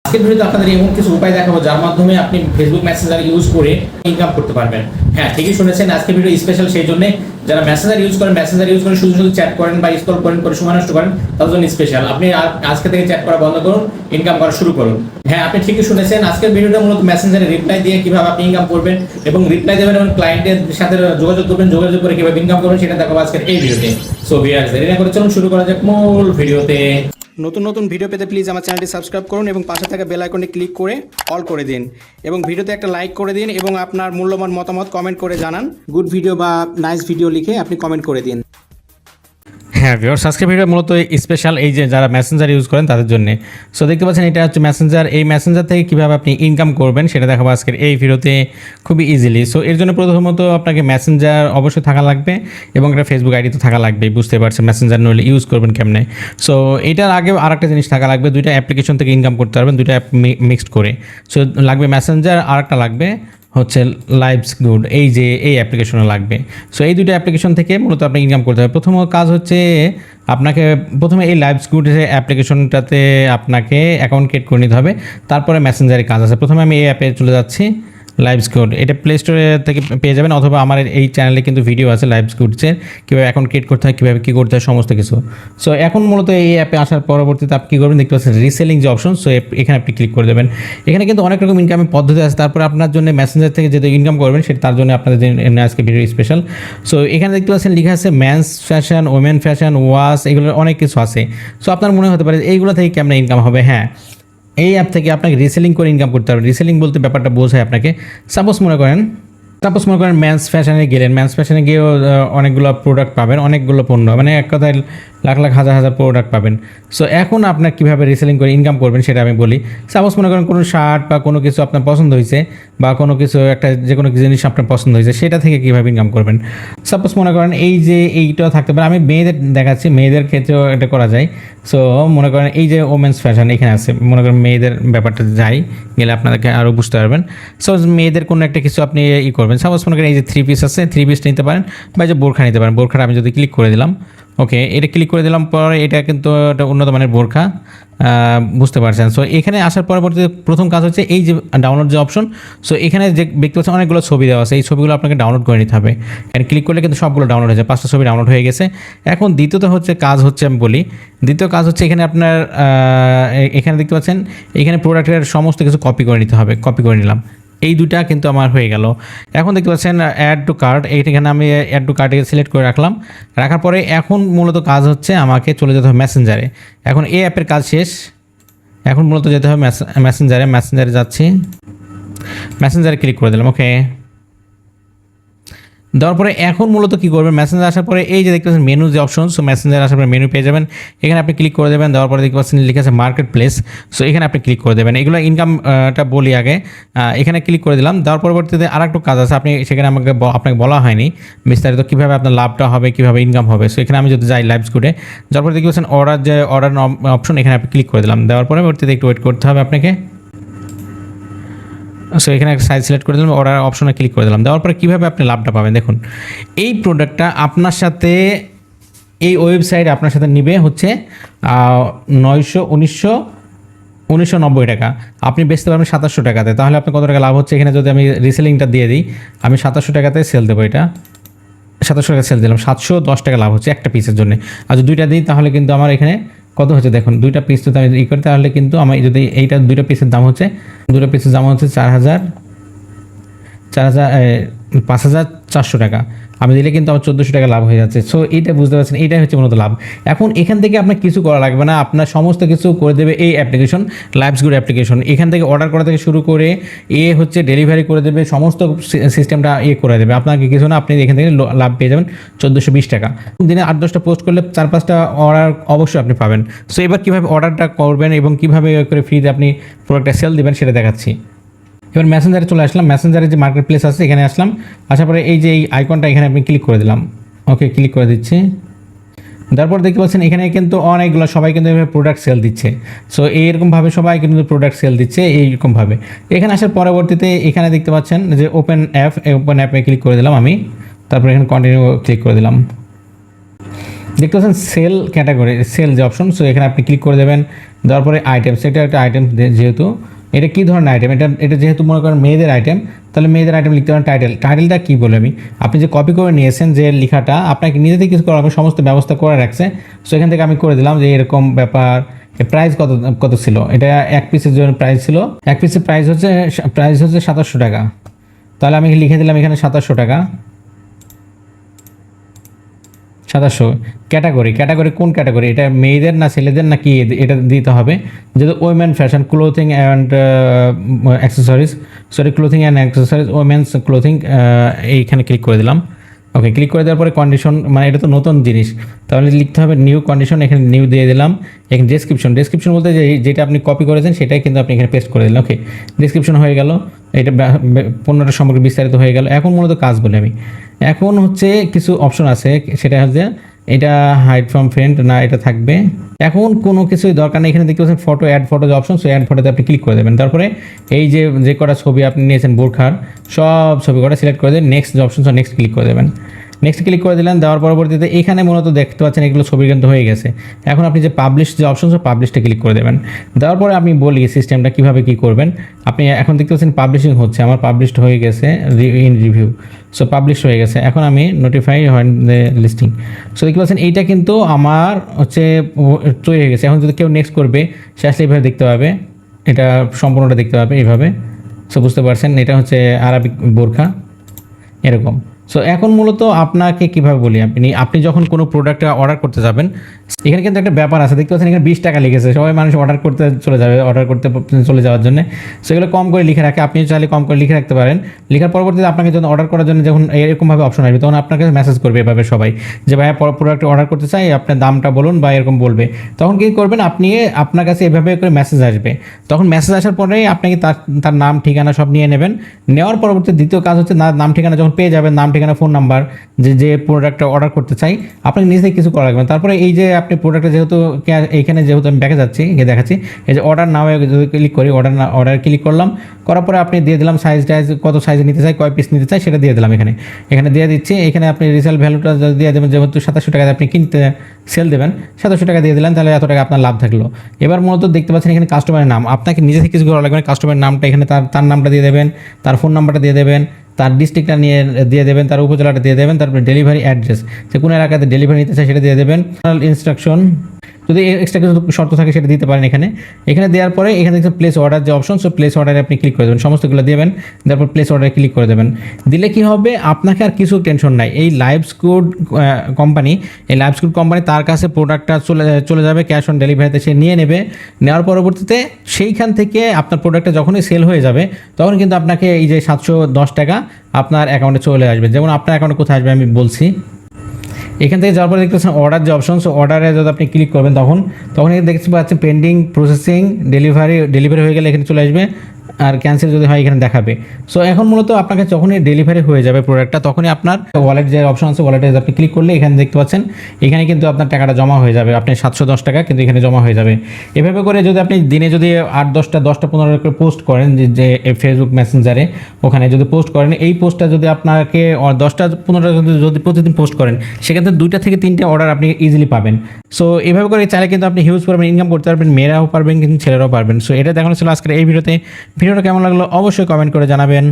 আজকের ভিডিওতে আপনাদের এমন কিছু উপায় দেখাবো যার মাধ্যমে আপনি ফেসবুক মেসেঞ্জার ইউজ করে ইনকাম করতে পারবেন। হ্যাঁ, ঠিকই শুনেছেন, আজকের ভিডিও স্পেশাল সেই জন্য যারা মেসেঞ্জার ইউজ করেন শুধু শুধু চ্যাট করেন বা স্ক্রল করে সময় নষ্ট করেন, তার জন্য স্পেশাল। আপনি আজকে থেকে চ্যাট করা বন্ধ করুন, ইনকাম করা শুরু করুন। হ্যাঁ, আপনি ঠিকই শুনেছেন, আজকের ভিডিওটা মূলত মেসেঞ্জারে রিপ্লাই দিয়ে কিভাবে আপনি ইনকাম করবেন এবং রিপ্লাই দেবেন এবং ক্লায়েন্টের সাথে যোগাযোগ করবেন, যোগাযোগ করে কিভাবে ইনকাম করবেন সেটা দেখাবো আজকের এই ভিডিওতে। সো ভিউয়ার্স, দেরি না করে চলুন শুরু করা যাক মূল ভিডিওতে। নতুন নতুন ভিডিও পেতে প্লিজ আমার চ্যানেলটি সাবস্ক্রাইব করুন এবং পাশে থাকা বেল আইকনে ক্লিক করে অল করে দিন এবং ভিডিওতে একটা লাইক করে দিন এবং আপনার মূল্যবান মতামত কমেন্ট করে জানান। গুড ভিডিও বা নাইস ভিডিও লিখে আপনি কমেন্ট করে দিন। হ্যাঁ ভিউয়ার্স, আজকের ভিডিও মূলত স্পেশাল এই যে যারা মেসেঞ্জার ইউজ করেন তাদের জন্য। সো দেখতে পাচ্ছেন এটা হচ্ছে মেসেঞ্জার। এই মেসেঞ্জার থেকে কীভাবে আপনি ইনকাম করবেন সেটা দেখাবো আজকের এই ভিডিওতে খুবই ইজিলি। সো এর জন্য প্রথমত আপনাকে মেসেঞ্জার অবশ্যই থাকা লাগবে এবং একটা ফেসবুক আইডি তো থাকা লাগবে, বুঝতে পারছেন মেসেঞ্জার নইলে ইউজ করবেন কেমনে। সো এটার আগেও আরেকটা জিনিস থাকা লাগবে, দুইটা অ্যাপ্লিকেশন থেকে ইনকাম করতে পারবেন, দুইটা অ্যাপ মিক্সড করে। সো লাগবে মেসেঞ্জার, আর একটা লাগবে হচ্ছে লাইভসগুড, এই যে এই অ্যাপ্লিকেশনও লাগবে। সো এই দুটো অ্যাপ্লিকেশন থেকে মূলত আপনি ইনকাম করতে হবে। প্রথম কাজ হচ্ছে আপনাকে প্রথমে এই লাইভসগুড অ্যাপ্লিকেশনটাতে আপনাকে অ্যাকাউন্ট ক্রিয়েট করে নিতে হবে, তারপরে মেসেঞ্জারের কাজ আছে। প্রথমে আমি এই অ্যাপে চলে যাচ্ছি, লাইভসগুড, এটা প্লে স্টোরে থেকে পেয়ে যাবেন অথবা আমার এই চ্যানেলে কিন্তু ভিডিও আছে লাইভসগুডসের, কীভাবে অ্যাকাউন্ট ক্রিয়েট করতে হয়, কীভাবে কী করতে হয় সমস্ত কিছু। সো এখন মূলত এই অ্যাপে আসার পরবর্তীতে আপনি কী করবেন দেখতে পাচ্ছেন রিসেলিং যে অপশন, সো এখানে আপনি ক্লিক করে দেবেন। এখানে কিন্তু অনেক রকম ইনকামের পদ্ধতি আছে, তারপরে আপনার জন্য মেসেঞ্জার থেকে যেটা ইনকাম করবেন সেটা তার জন্য আপনাদের জন্য আজকে ভিডিও স্পেশাল। সো এখানে দেখতে পাচ্ছেন লেখা আছে men's fashion, women fashion, wash, এগুলো অনেক কিছু আছে। সো আপনার মনে হতে পারে এইগুলো থেকে কেমন ইনকাম হবে। হ্যাঁ, এই অ্যাপ থেকে আপনাকে রিসেলিং করে ইনকাম করতে হবে। রিসেলিং বলতে ব্যাপারটা বোঝায় আপনাকে, সাপোজ মনে করেন মেন্স ফ্যাশনে গেলেন, মেন্স ফ্যাশনে গিয়েও অনেকগুলো প্রোডাক্ট পাবেন, অনেকগুলো পণ্য, মানে এক কথায় লাখ লাখ হাজার হাজার প্রোডাক্ট পাবেন। সো এখন আপনার কীভাবে রিসেলিং করে ইনকাম করবেন সেটা আমি বলি। সাপোজ মনে করেন কোনো শার্ট বা কোনো কিছু আপনার পছন্দ হয়েছে বা কোনো কিছু একটা যে কোনো জিনিস আপনার পছন্দ হয়েছে, সেটা থেকে কীভাবে ইনকাম করবেন। সাপোজ মনে করেন এই যে এইটা থাকতে পারে, আমি মেয়েদের দেখাচ্ছি, মেয়েদের ক্ষেত্রেও এটা করা যায়। সো মনে করেন এই যে ওমেন্স ফ্যাশন এখানে আছে, মনে করেন মেয়েদের ব্যাপারটা যাই গেলে আপনাদেরকে আরও বুঝতে পারবেন। সো মেয়েদের কোনো একটা কিছু আপনি ই করবেন, সাপোজ মনে করেন এই যে 3 পিস আছে, 3 পিস নিতে পারেন বা এই যে বোরখা নিতে পারেন। বোরখাটা আমি যদি ক্লিক করে দিলাম, ওকে, এটা ক্লিক করে দিলাম পরে এটা কিন্তু একটা উন্নত মানের বোরখা, বুঝতে পারছেন। সো এখানে আসার পরবর্তীতে প্রথম কাজ হচ্ছে এই যে ডাউনলোড যে অপশন। সো এখানে যে দেখতে পাচ্ছেন অনেকগুলো ছবি দেওয়া আছে, এই ছবিগুলো আপনাকে ডাউনলোড করে নিতে হবে। এখানে ক্লিক করলে কিন্তু সবগুলো ডাউনলোড হয়ে যায়, 5টা ছবি ডাউনলোড হয়ে গেছে। এখন দ্বিতীয়ত হচ্ছে কাজ হচ্ছে আমি বলি, দ্বিতীয় কাজ হচ্ছে এখানে আপনার এখানে দেখতে পাচ্ছেন এখানে প্রোডাক্টের সমস্ত কিছু কপি করে নিতে হবে। কপি করে নিলাম, এই দুটা কিন্তু আমার হয়ে গেল। এখন দেখতে পাচ্ছেন অ্যাড টু কার্ট, এইখানে আমি অ্যাড টু কার্টে সিলেক্ট করে রাখলাম। রাখার পরে এখন মূলত কাজ হচ্ছে আমাকে চলে যেতে হবে মেসেঞ্জারে। এখন এই অ্যাপের কাজ শেষ, এখন মূলত যেতে হবে মেসেঞ্জারে যাচ্ছি, মেসেঞ্জারে ক্লিক করে দিলাম, ওকে। দেওয়ার পরে এখন মূলত কী করবেন, মেসেঞ্জার আসার পরে এই যে দেখতে পাচ্ছেন মেনু যে অপশন, সো মেসেঞ্জার আসার পরে মেনু পেয়ে যাবেন। এখানে আপনি ক্লিক করে দেবেন, দেওয়ার পরে দেখতে পাচ্ছেন লিখে আছে মার্কেট প্লেস, সো এখানে আপনি ক্লিক করে দেবেন। এগুলো ইনকামটা বলি আগে, এখানে ক্লিক করে দিলাম। দেওয়ার পরবর্তীতে আর একটু কাজ আছে, আপনি সেখানে আপনাকে বলা হয়নি বিস্তারিত কীভাবে আপনার লাভটা হবে, কীভাবে ইনকাম হবে। সো এখানে আমি যদি যাই লাইভসগুডে, যাওয়ার পরে দেখতে পাচ্ছেন অর্ডার অপশন, এখানে আপনি ক্লিক করে দিলাম। দেওয়ার পরবর্তীতে একটু ওয়েট করতে হবে আপনাকে। সো এখানে সাইজ সিলেক্ট করে দিলাম, অর্ডার অপশনে ক্লিক করে দিলাম। দেওয়ার পরে কীভাবে আপনি লাভটা পাবেন দেখুন, এই প্রোডাক্টটা আপনার সাথে এই ওয়েবসাইট আপনার সাথে নিবে হচ্ছে 1990 টাকা, আপনি বেচতে পারবেন 2700 টাকাতে। তাহলে আপনি কত টাকা লাভ হচ্ছে, এখানে যদি আমি রিসেলিংটা দিয়ে দিই, আমি 2700 টাকাতে সেল দেবো, এটা 2700 টাকা সেল দিলাম, 710 টাকা লাভ হচ্ছে একটা পিসের জন্য। আর যদি দুইটা দিই তাহলে কিন্তু আমার এখানে কত হচ্ছে দেখুন, দুইটা পিস যদি আমি করি তাহলে কিন্তু আমার যদি এইটা দুইটা পিসের দাম হচ্ছে 5400 টাকা, আমি দিলে কিন্তু আমার 1400 টাকা লাভ হয়ে যাচ্ছে। সো এইটা বুঝতে পারছেন, এইটাই হচ্ছে মূলত লাভ। এখন এখান থেকে আপনার কিছু করা লাগবে না, আপনার সমস্ত কিছু করে দেবে এই অ্যাপ্লিকেশন, লাইভসগুড অ্যাপ্লিকেশন। এখান থেকে অর্ডার করা থেকে শুরু করে হচ্ছে ডেলিভারি করে দেবে, সমস্ত সিস্টেমটা করে দেবে আপনাকে কিছু না, আপনি এখান থেকে লাভ পেয়ে যাবেন 1420 টাকা। দিনে 8-10টা পোস্ট করলে 4-5টা অর্ডার অবশ্যই আপনি পাবেন। সো এবার কীভাবে অর্ডারটা করবেন এবং কীভাবে করে ফ্রিতে আপনি প্রোডাক্টটা সেল দেবেন সেটা দেখাচ্ছি। এবার মেসেঞ্জারে চলে আসলাম, মেসেঞ্জারে যে মার্কেট প্লেস আছে এখানে আসলাম, আসার পরে এই যে এই আইকনটা এখানে আপনি ক্লিক করে দিলাম, ওকে, ক্লিক করে দিচ্ছি। তারপর দেখতে পাচ্ছেন এখানে কিন্তু অনেকগুলো সবাই কিন্তু এভাবে প্রোডাক্ট সেল দিচ্ছে। সো এইরকমভাবে সবাই কিন্তু প্রোডাক্ট সেল দিচ্ছে এইরকমভাবে। এখানে আসার পরবর্তীতে এখানে দেখতে পাচ্ছেন যে ওপেন অ্যাপে ক্লিক করে দিলাম আমি, তারপর এখানে কন্টিনিউ ক্লিক করে দিলাম। দেখতে পাচ্ছেন সেল ক্যাটাগরি, সেল যে অপশন, সো এখানে আপনি ক্লিক করে দেবেন। দেওয়ার পরে আইটেমস, এটা একটা আইটেম, যেহেতু এটা কী ধরনের আইটেম, এটা যেহেতু মনে করেন মেয়েদের আইটেম, তাহলে মেয়েদের আইটেম লিখতে পারেন। টাইটেলটা কী বলে আমি, আপনি যে কপি করে নিয়েছেন যে লেখাটা, আপনাকে নিজে থেকে কিছু করা হবে, সমস্ত ব্যবস্থা করে রাখছে। সো এখান থেকে আমি করে দিলাম যে এরকম ব্যাপার। প্রাইস কত ছিল, এটা এক পিসের জন্য প্রাইস ছিল, এক পিসের প্রাইস হচ্ছে 2700 টাকা। তাহলে আমি লিখে দিলাম এখানে 2700 টাকা। 2700। ক্যাটাগরি কোন ক্যাটাগরি, এটা মেয়েদের না ছেলেদের না কি, এটা দিতে হবে। যেহেতু women fashion clothing and accessories, clothing and accessories, women's clothing, এইখানে ক্লিক করে দিলাম। ওকে, ক্লিক করে দেওয়ার পরে কন্ডিশন, মানে এটা তো নতুন জিনিস, তাহলে লিখতে হবে নিউ কন্ডিশন, এখানে নিউ দিয়ে দিলাম। এখানে ডেসক্রিপশন বলতে যেটা আপনি কপি করেছেন সেটাই কিন্তু আপনি এখানে পেস্ট করে দিলেন। ওকে, ডেসক্রিপশন হয়ে গেল, এটা পণ্যটা সম্পর্কে বিস্তারিত হয়ে গেল। এখন মূলত কাজ বলে আমি, এখন হচ্ছে কিছু অপশন আছে, সেটা হচ্ছে এটা হাইড ফ্রম ফ্রেন্ড না, এটা থাকবে। এখন কোনো কিছুই দরকার নেই, এখানে দেখতে পাচ্ছেন ফটো, অ্যাড ফটো যে অপশন, সো অ্যাড ফটোতে আপনি ক্লিক করে দেবেন। তারপরে এই যে কটা ছবি আপনি নিয়েছেন বোরখার, সব ছবি কটা সিলেক্ট করে দেবেন। নেক্সট যে অপশন, নেক্সট ক্লিক করে দেবেন। নেক্সট ক্লিক করে দিলেন, দেওয়ার পরবর্তীতে এখানে মূলত দেখতে পাচ্ছেন এগুলো ছবি কিন্তু হয়ে গেছে। এখন আপনি যে পাবলিশ যে অপশন, পাবলিশটা ক্লিক করে দেবেন। দেওয়ার পরে আমি বলি সিস্টেমটা কীভাবে কী করবেন। আপনি এখন দেখতে পাচ্ছেন পাবলিশিং হচ্ছে, আমার পাবলিশড হয়ে গেছে, ইন রিভিউ, সো পাবলিশ হয়ে গেছে। এখন আমি নোটিফাই হয় লিস্টিং, সো দেখতে পাচ্ছেন এইটা কিন্তু আমার হচ্ছে তৈরি হয়ে গেছে। এখন যদি কেউ নেক্সট করবে, সে আসলে এইভাবে দেখতে পাবে, এটা সম্পূর্ণটা দেখতে পাবে এইভাবে। সো বুঝতে পারছেন, এটা হচ্ছে আরবিক বোরখা এরকম। সো এখন মূলত আপনাকে কীভাবে বলি, আপনি যখন কোনো প্রোডাক্ট অর্ডার করতে যাবেন, এখানে কিন্তু একটা ব্যাপার আছে, দেখতে পাচ্ছেন এখানে 20 টাকা লিখেছে, সবাই মানুষ অর্ডার করতে চলে যাওয়ার জন্য। সো এগুলো কম করে লিখে রাখে, আপনি চাইলে কম করে লিখে রাখতে পারেন। লেখার পরবর্তীতে আপনাকে যখন অর্ডার করার জন্য যখন এরকমভাবে অপশন আসবে, তখন আপনাকে মেসেজ করবে এভাবে সবাই, যে ভাইয়া প্রোডাক্ট অর্ডার করতে চাই, আপনার দামটা বলুন বা এরকম বলবে। তখন কী করবেন, আপনার কাছে এভাবে করে মেসেজ আসবে। তখন মেসেজ আসার পরেই আপনাকে তার নাম ঠিকানা সব নিয়ে নেবেন। নেওয়ার পরবর্তী দ্বিতীয় কাজ হচ্ছে নাম ঠিকানা যখন পেয়ে যাবেন, নাম ঠিকানা ফোন নাম্বার, যে প্রোডাক্টটা অর্ডার করতে চাই, আপনাকে নিজে কিছু করা লাগবে। তারপরে এই যে আপনি প্রোডাক্টটা যেহেতু এইখানে যেহেতু আমি ব্যাকে যাচ্ছি, দেখাচ্ছি, এই যে অর্ডার নাও যদি ক্লিক করি, অর্ডার ক্লিক করলাম, করার পরে আপনি দিয়ে দিলাম সাইজ কত সাইজ নিতে চাই, কয় পিস নিতে চাই সেটা দিয়ে দিলাম। এখানে দিয়ে দিচ্ছি। এখানে আপনি রিসেল ভ্যালুটা দিয়ে দেবেন, যেহেতু 2700 টাকায় আপনি কিনতে সেল দেবেন, 2700 টাকা দিয়ে দিলেন, তাহলে এত টাকা আপনার লাভ থাকলো। এবার মূলত দেখতে পাচ্ছেন এখানে কাস্টমারের নাম, আপনাকে নিজে থেকে কিছু করা লাগবে না। কাস্টমারের নামটা এখানে তার নামটা দিয়ে দেবেন, তার ফোন নাম্বারটা দিয়ে দেবেন, তার ডিস্ট্রিক্টটা দিয়ে দেবেন, তার উপজেলাটা দিয়ে দেবেন, তারপরে ডেলিভারি অ্যাড্রেস, যে কোনো এলাকাতে ডেলিভারি নিতে চাই সেটা দিয়ে দেবেন। ইনস্ট্রাকশন, যদি এক্সট্রা কিছু শর্ত থাকে সেটা দিতে পারেন। এখানে দেওয়ার পরে এখানে দেখছেন প্লেস অর্ডার যে অপশন, সো প্লেস অর্ডারে আপনি ক্লিক করে দেবেন, সমস্তগুলো দেবেন। তারপর প্লেস অর্ডারে ক্লিক করে দেবেন। দিলে কি হবে, আপনাকে আর কিছু টেনশন নাই। এই লাইভস্কুড কোম্পানি তার কাছে প্রোডাক্টটা চলে যাবে, ক্যাশ অন ডেলিভারিতে সে নিয়ে নেবে। নেওয়ার পরবর্তীতে সেইখান থেকে আপনার প্রোডাক্টটা যখনই সেল হয়ে যাবে, তখন কিন্তু আপনাকে এই যে 710 টাকা আপনার অ্যাকাউন্টে চলে আসবে। যেমন আপনার অ্যাকাউন্টে কোথায় আসবে আমি বলছি। এখান থেকে যাওয়ার পরে দেখতে পাচ্ছেন অর্ডার যে অপশন, সো অর্ডারে যদি আপনি ক্লিক করবেন, তখন দেখতে পাচ্ছেন পেন্ডিং, প্রসেসিং, ডেলিভারি হয়ে গেলে এখানে চলে আসবে, আর ক্যান্সেল যদি হয় এখানে দেখাবে। সো এখন মূলত আপনাকে যখনই ডেলিভারি হয়ে যাবে প্রোডাক্টটা, তখনই আপনার ওয়ালেট যে অপশন আছে, ওয়ালেটে আপনি ক্লিক করলে এখানে দেখতে পাচ্ছেন এখানে কিন্তু আপনার টাকাটা জমা হয়ে যাবে। আপনি 710 টাকা কিন্তু এখানে জমা হয়ে যাবে। এভাবে করে যদি আপনি দিনে যদি 8-10টা করে পোস্ট করেন, যে ফেসবুক মেসেঞ্জারে ওখানে যদি পোস্ট করেন, এই পোস্টটা যদি আপনাকে 10-15টা যদি প্রতিদিন পোস্ট করেন, সেক্ষেত্রে 2টা থেকে 3টে অর্ডার আপনি ইজিলি পাবেন। সো এভাবে করে চাইলে কিন্তু আপনি হিউজ পরিমাণে ইনকাম করতে পারবেন, মেয়েরাও পারবেন কিন্তু ছেলেরাও পারবেন। সো এটা দেখানো ছিল আজকের এই ভিডিওটা কেমন লাগলো অবশ্যই কমেন্ট করে জানাবেন।